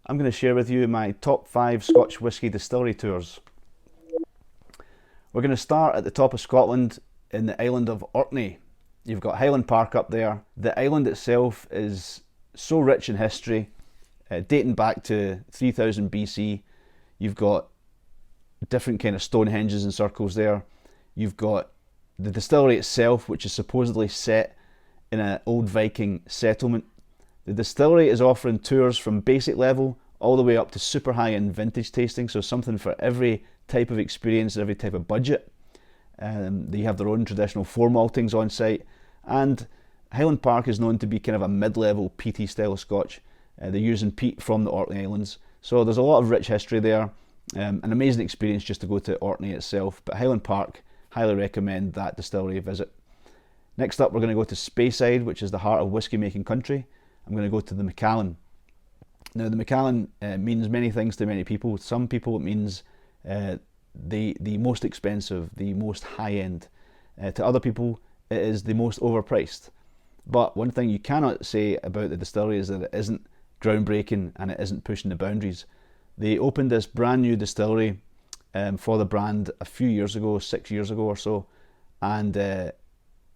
I'm going to share with you my top 5 Scotch Whisky Distillery tours. We're going to start at the top of Scotland in the island of Orkney. You've got Highland Park up there. The island itself is so rich in history, dating back to 3000 BC. You've got different kind of Stonehenges and circles there. You've got the distillery itself, which is supposedly set in an old Viking settlement. The distillery is offering tours from basic level all the way up to super high-end vintage tasting, so something for every type of experience, every type of budget. They have their own traditional four maltings on site, and Highland Park is known to be kind of a mid-level peaty style of Scotch. They're using peat from the Orkney Islands, so there's a lot of rich history there. An amazing experience just to go to Orkney itself, but Highland Park, highly recommend that distillery visit. Next up, we're going to go to Speyside, which is the heart of whisky making country. I'm going to go to the Macallan. Now, the Macallan means many things to many people. Some people it means the most expensive, the most high end. To other people, it is the most overpriced. But one thing you cannot say about the distillery is that it isn't groundbreaking and it isn't pushing the boundaries. They opened this brand new distillery for the brand a few years ago, 6 years ago or so, and it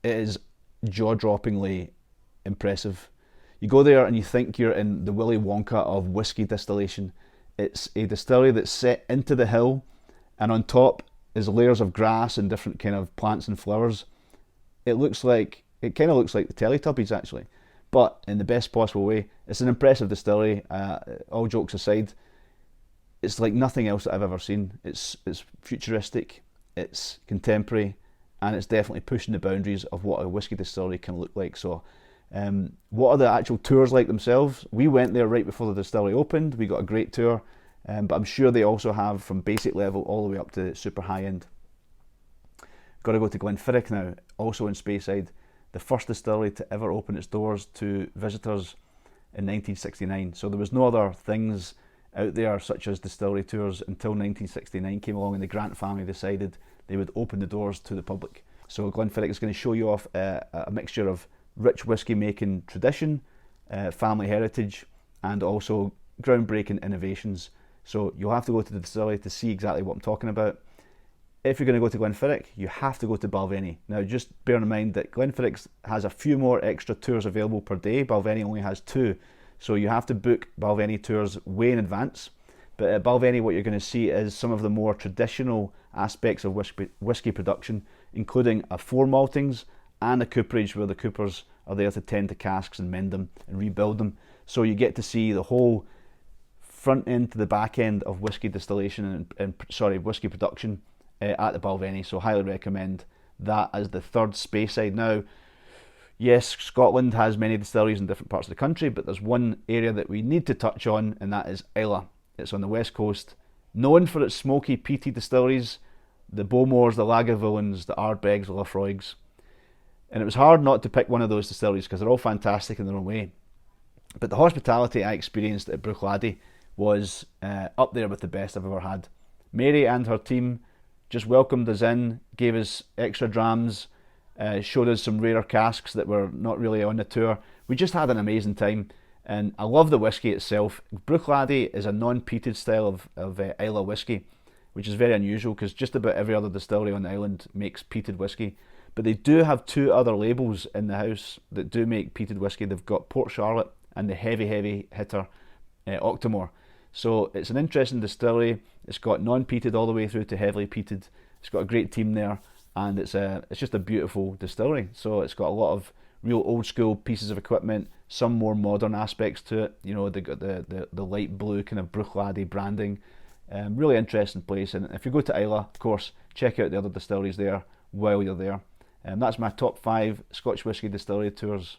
is jaw-droppingly impressive. You go there and you think you're in the Willy Wonka of whisky distillation. It's a distillery that's set into the hill, and on top is layers of grass and different kind of plants and flowers. It kind of looks like the Teletubbies actually, but in the best possible way. It's an impressive distillery. All jokes aside, it's like nothing else that I've ever seen. It's futuristic, it's contemporary, and it's definitely pushing the boundaries of what a whisky distillery can look like. So what are the actual tours like themselves? We went there right before the distillery opened. We got a great tour, but I'm sure they also have from basic level all the way up to super high end. Got to go to Glen Phillips now, also in Speyside, the first distillery to ever open its doors to visitors in 1969. So there was no other things out there such as distillery tours until 1969 came along and the Grant family decided they would open the doors to the public. So Glen Phillips is going to show you off a mixture of rich whisky making tradition, family heritage, and also groundbreaking innovations. So you'll have to go to the distillery to see exactly what I'm talking about. If you're going to go to Glen Phillips, you have to go to Balvenie. Now just bear in mind that Glen Phillips has a few more extra tours available per day. Balvenie only has 2. So you have to book Balvenie tours way in advance. But at Balvenie, what you're going to see is some of the more traditional aspects of whisky production, including a four maltings and a cooperage where the coopers are there to tend to casks and mend them and rebuild them. So you get to see the whole front end to the back end of whisky distillation and whisky production at the Balvenie. So highly recommend that as the third Speyside. Now, yes, Scotland has many distilleries in different parts of the country, but there's one area that we need to touch on, and that is Islay. It's on the west coast, known for its smoky, peaty distilleries, the Bowmores, the Lagavulins, the Ardbegs, the Laphroaigs. And it was hard not to pick one of those distilleries because they're all fantastic in their own way. But the hospitality I experienced at bruichladdich was up there with the best I've ever had. Mary and her team just welcomed us in, gave us extra drams, showed us some rarer casks that were not really on the tour. We just had an amazing time, and I love the whisky itself. Bruichladdich is a non-peated style of Islay whisky, which is very unusual because just about every other distillery on the island makes peated whisky. But they do have 2 other labels in the house that do make peated whisky. They've got Port Charlotte and the heavy hitter Octomore. So it's an interesting distillery. It's got non-peated all the way through to heavily peated. It's got a great team there, and it's just a beautiful distillery. So it's got a lot of real old school pieces of equipment, some more modern aspects to it. You know, they got the light blue kind of bruichladdich branding. Really interesting place. And if you go to Islay, of course, check out the other distilleries there while you're there. That's my top 5 Scotch Whisky Distillery tours.